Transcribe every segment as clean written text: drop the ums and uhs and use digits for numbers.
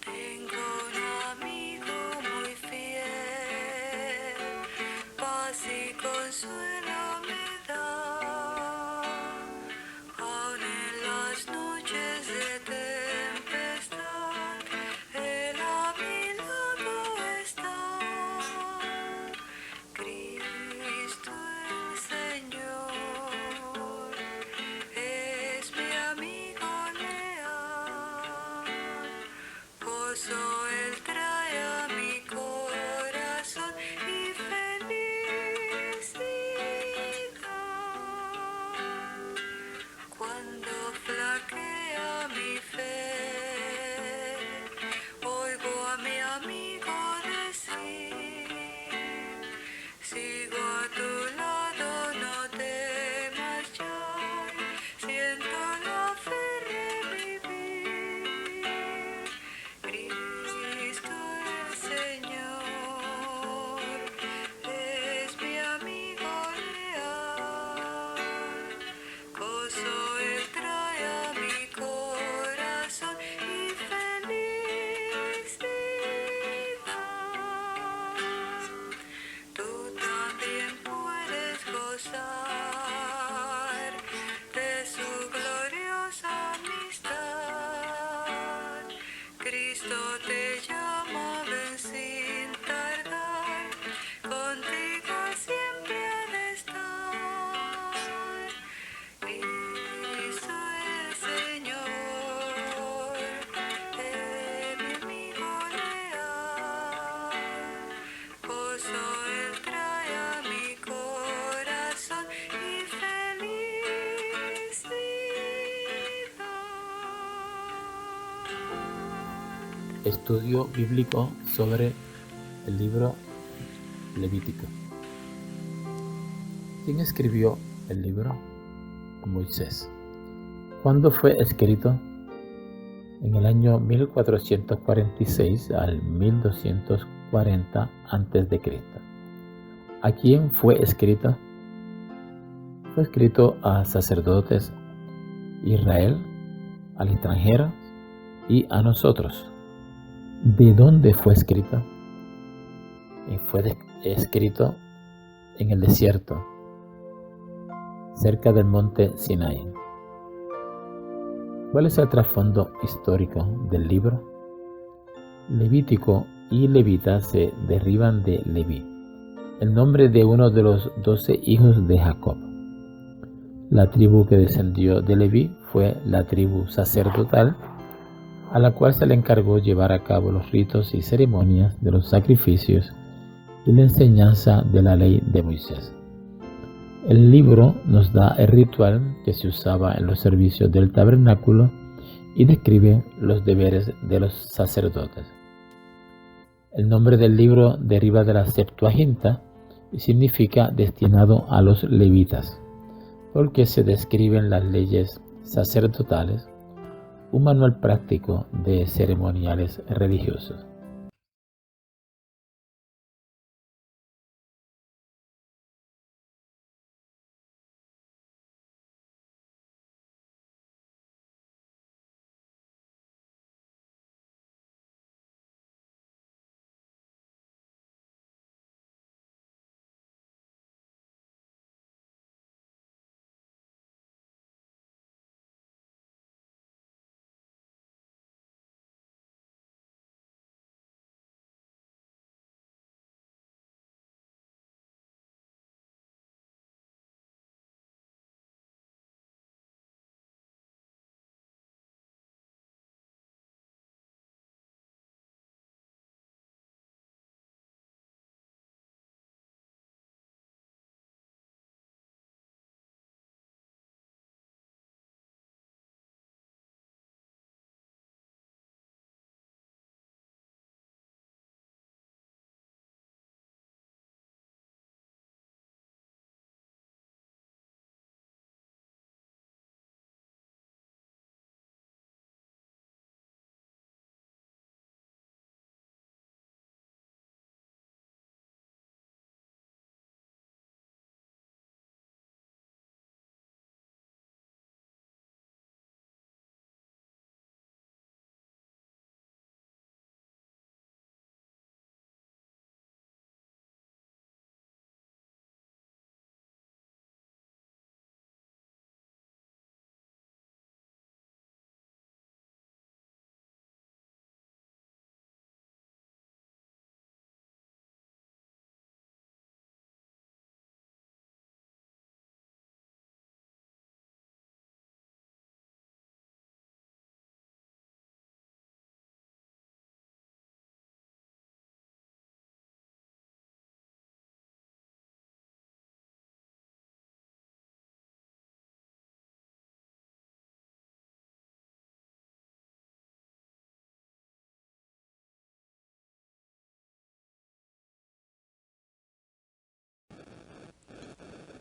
Tengo un amigo muy fiel, paz y consuelo me da, aun en las noches de tempestad, Él a mi lado está. Cristo el Señor es mi amigo leal. Gozo Él trae a mi corazón y felicidad. Cuando flaquea mi fe, oigo a mi amigo decir: sigo a tu lado, no temas ya, siento la fe revivir. Cristo el Señor es mi amigo leal. Gozo Él trae a mi corazón y felicidad. Tú también puedes gozar de su gloriosa amistad. Cristo te llama, ven sin tardar, contigo siempre ha de estar. Cristo el Señor es mi amigo leal. Gozo Él trae a mi corazón y felicidad. Estudio bíblico sobre el libro Levítico. ¿Quién escribió el libro? Moisés. ¿Cuándo fue escrito? En el año 1446 al 1240 a.C. ¿A quién fue escrito? Fue escrito a sacerdotes, Israel, al extranjero y a nosotros. ¿De dónde fue escrito? Fue escrito en el desierto, cerca del monte Sinai. ¿Cuál es el trasfondo histórico del libro? Levítico y Levita se derivan de Leví, el nombre de uno de los 12 hijos de Jacob. La tribu que descendió de Leví fue la tribu sacerdotal, a la cual se le encargó llevar a cabo los ritos y ceremonias de los sacrificios y la enseñanza de la ley de Moisés. El libro nos da el ritual que se usaba en los servicios del tabernáculo y describe los deberes de los sacerdotes. El nombre del libro deriva de la Septuaginta y significa destinado a los levitas, porque se describen las leyes sacerdotales, un manual práctico de ceremoniales religiosos.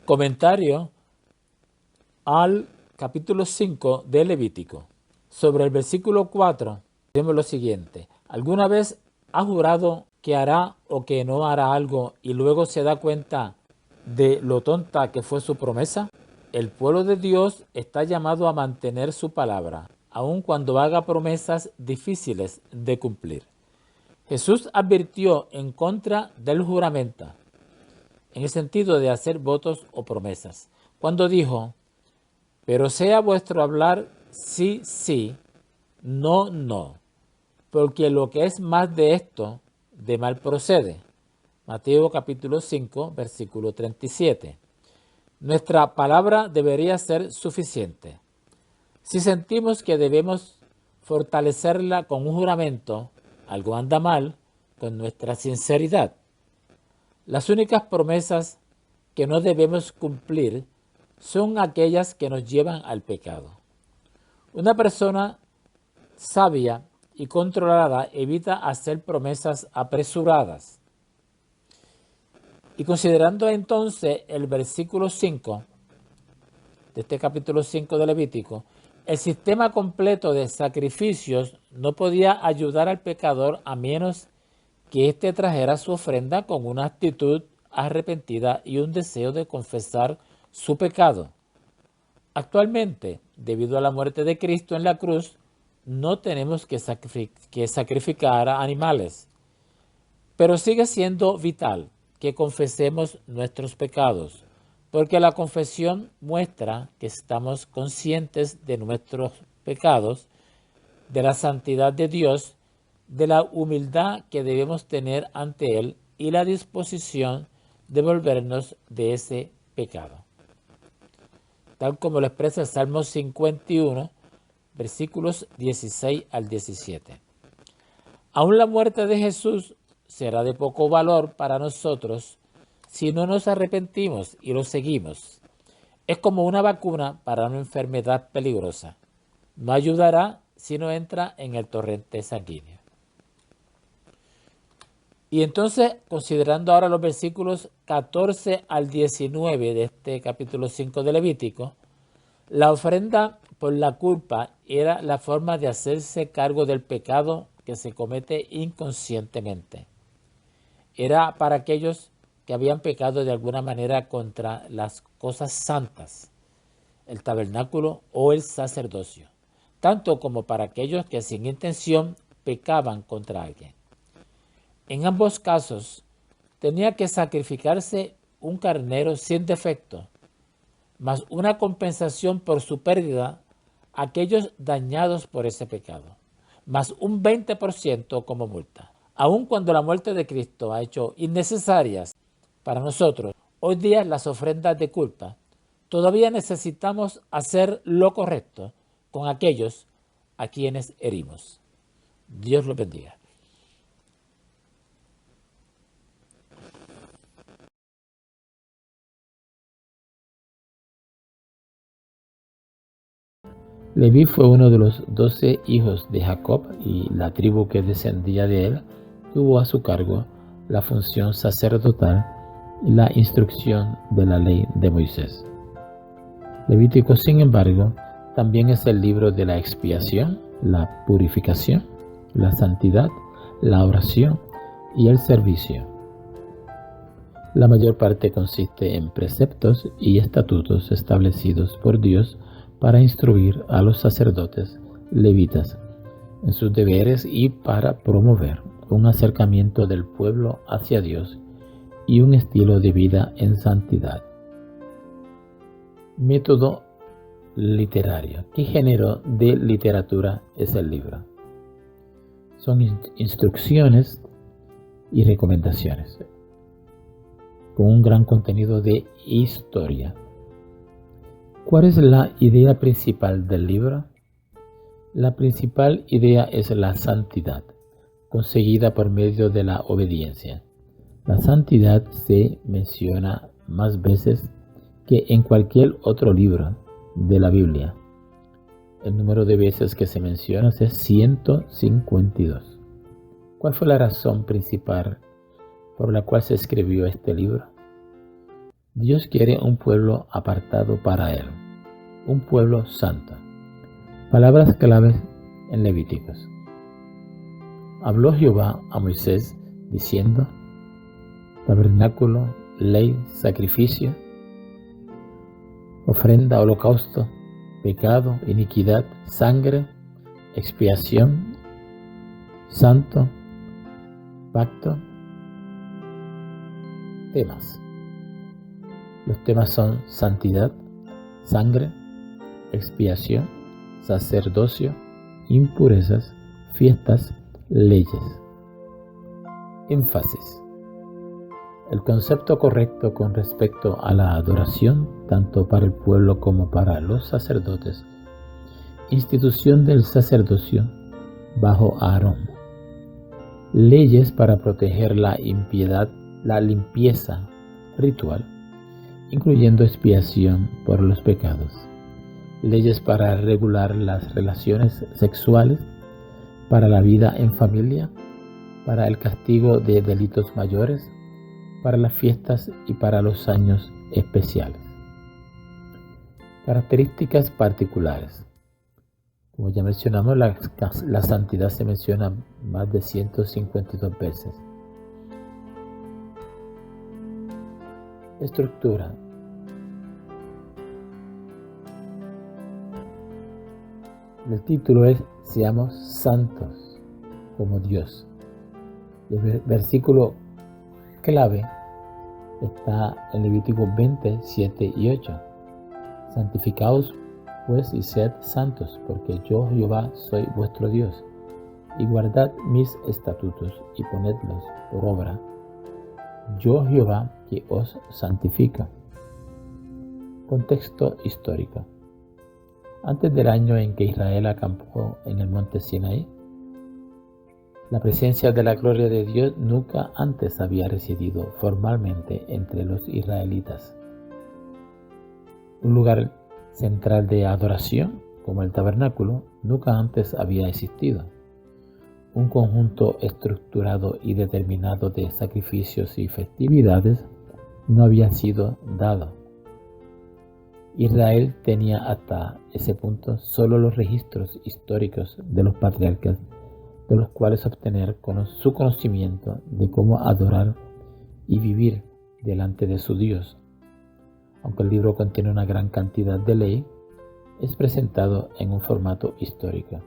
Comentario al capítulo 5 de Levítico. Sobre el versículo 4, tenemos lo siguiente. ¿Alguna vez ha jurado que hará o que no hará algo y luego se da cuenta de lo tonta que fue su promesa? El pueblo de Dios está llamado a mantener su palabra, aun cuando haga promesas difíciles de cumplir. Jesús advirtió en contra del juramento, en el sentido de hacer votos o promesas, cuando dijo: pero sea vuestro hablar sí, sí, no, no, porque lo que es más de esto, de mal procede. Mateo capítulo 5, versículo 37. Nuestra palabra debería ser suficiente. Si sentimos que debemos fortalecerla con un juramento, algo anda mal con nuestra sinceridad. Las únicas promesas que no debemos cumplir son aquellas que nos llevan al pecado. Una persona sabia y controlada evita hacer promesas apresuradas. Y considerando entonces el versículo 5 de este capítulo 5 de Levítico, el sistema completo de sacrificios no podía ayudar al pecador a menos que éste trajera su ofrenda con una actitud arrepentida y un deseo de confesar su pecado. Actualmente, debido a la muerte de Cristo en la cruz, no tenemos que sacrificar a animales, pero sigue siendo vital que confesemos nuestros pecados, porque la confesión muestra que estamos conscientes de nuestros pecados, de la santidad de Dios, de la humildad que debemos tener ante Él y la disposición de volvernos de ese pecado. Tal como lo expresa el Salmo 51, versículos 16 al 17. Aún la muerte de Jesús será de poco valor para nosotros si no nos arrepentimos y lo seguimos. Es como una vacuna para una enfermedad peligrosa. No ayudará si no entra en el torrente sanguíneo. Y entonces, considerando ahora los versículos 14 al 19 de este capítulo 5 de Levítico, la ofrenda por la culpa era la forma de hacerse cargo del pecado que se comete inconscientemente. Era para aquellos que habían pecado de alguna manera contra las cosas santas, el tabernáculo o el sacerdocio, tanto como para aquellos que sin intención pecaban contra alguien. En ambos casos, tenía que sacrificarse un carnero sin defecto, más una compensación por su pérdida a aquellos dañados por ese pecado, más un 20% como multa. Aun cuando la muerte de Cristo ha hecho innecesarias para nosotros hoy día las ofrendas de culpa, todavía necesitamos hacer lo correcto con aquellos a quienes herimos. Dios los bendiga. Leví fue uno de los 12 hijos de Jacob y la tribu que descendía de él tuvo a su cargo la función sacerdotal y la instrucción de la ley de Moisés. Levítico, sin embargo, también es el libro de la expiación, la purificación, la santidad, la oración y el servicio. La mayor parte consiste en preceptos y estatutos establecidos por Dios para instruir a los sacerdotes levitas en sus deberes y para promover un acercamiento del pueblo hacia Dios y un estilo de vida en santidad. Método literario. ¿Qué género de literatura es el libro? Son instrucciones y recomendaciones con un gran contenido de historia. ¿Cuál es la idea principal del libro? La principal idea es la santidad, conseguida por medio de la obediencia. La santidad se menciona más veces que en cualquier otro libro de la Biblia. El número de veces que se menciona es 152. ¿Cuál fue la razón principal por la cual se escribió este libro? Dios quiere un pueblo apartado para Él, un pueblo santo. Palabras claves en Levíticos. Habló Jehová a Moisés diciendo: tabernáculo, ley, sacrificio, ofrenda, holocausto, pecado, iniquidad, sangre, expiación, santo, pacto. Temas. Los temas son santidad, sangre, expiación, sacerdocio, impurezas, fiestas, leyes. Énfasis. El concepto correcto con respecto a la adoración, tanto para el pueblo como para los sacerdotes. Institución del sacerdocio bajo Aarón. Leyes para proteger la limpieza ritual, incluyendo expiación por los pecados. Leyes para regular las relaciones sexuales, para la vida en familia, para el castigo de delitos mayores, para las fiestas y para los años especiales. Características particulares. Como ya mencionamos, la santidad se menciona más de 152 veces. Estructura. El título es Seamos santos como Dios. El versículo clave está en Levítico 20, 7 y 8. Santificaos pues y sed santos, porque yo Jehová soy vuestro Dios, y guardad mis estatutos y ponedlos por obra. Yo Jehová que os santifica. Contexto histórico. Antes del año en que Israel acampó en el monte Sinaí, la presencia de la gloria de Dios nunca antes había residido formalmente entre los israelitas. Un lugar central de adoración, como el tabernáculo, nunca antes había existido. Un conjunto estructurado y determinado de sacrificios y festividades no había sido dado. Israel tenía hasta ese punto solo los registros históricos de los patriarcas, de los cuales obtener su conocimiento de cómo adorar y vivir delante de su Dios. Aunque el libro contiene una gran cantidad de ley, es presentado en un formato histórico.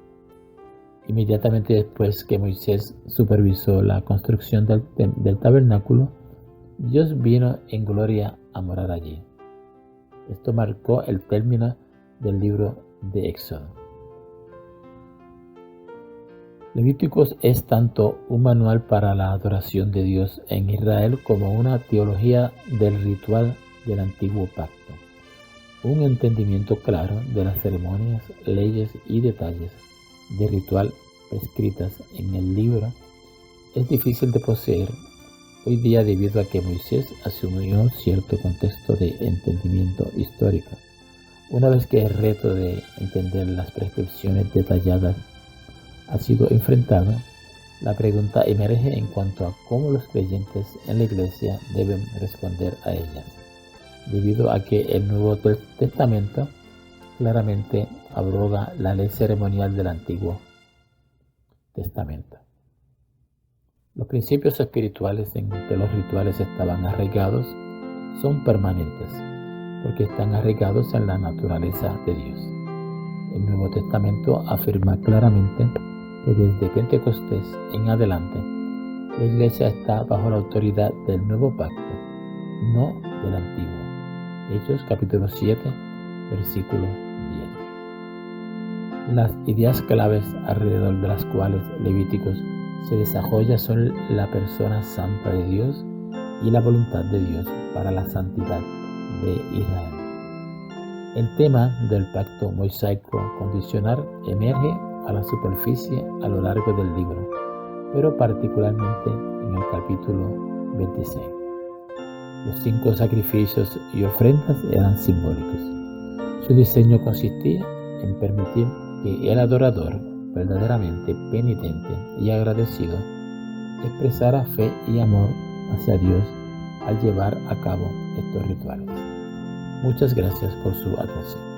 Inmediatamente después que Moisés supervisó la construcción del tabernáculo, Dios vino en gloria a morar allí. Esto marcó el término del libro de Éxodo. Levíticos es tanto un manual para la adoración de Dios en Israel como una teología del ritual del antiguo pacto, un entendimiento claro de las ceremonias, leyes y detalles de ritual prescritas en el libro. Es difícil de poseer hoy día debido a que Moisés asumió cierto contexto de entendimiento histórico. Una vez que el reto de entender las prescripciones detalladas ha sido enfrentado, la pregunta emerge en cuanto a cómo los creyentes en la iglesia deben responder a ellas, debido a que el Nuevo Testamento claramente abroga la ley ceremonial del Antiguo Testamento. Los principios espirituales en que los rituales estaban arraigados son permanentes, porque están arraigados en la naturaleza de Dios. El Nuevo Testamento afirma claramente que desde Pentecostés en adelante, la Iglesia está bajo la autoridad del Nuevo Pacto, no del Antiguo. Hechos capítulo 7, versículo 10. Las ideas claves alrededor de las cuales Levíticos se desarrolla son la persona santa de Dios y la voluntad de Dios para la santidad de Israel. El tema del pacto mosaico condicional emerge a la superficie a lo largo del libro, pero particularmente en el capítulo 26. Los 5 sacrificios y ofrendas eran simbólicos. Su diseño consistía en permitir que el adorador, verdaderamente penitente y agradecido, expresara fe y amor hacia Dios al llevar a cabo estos rituales. Muchas gracias por su atención.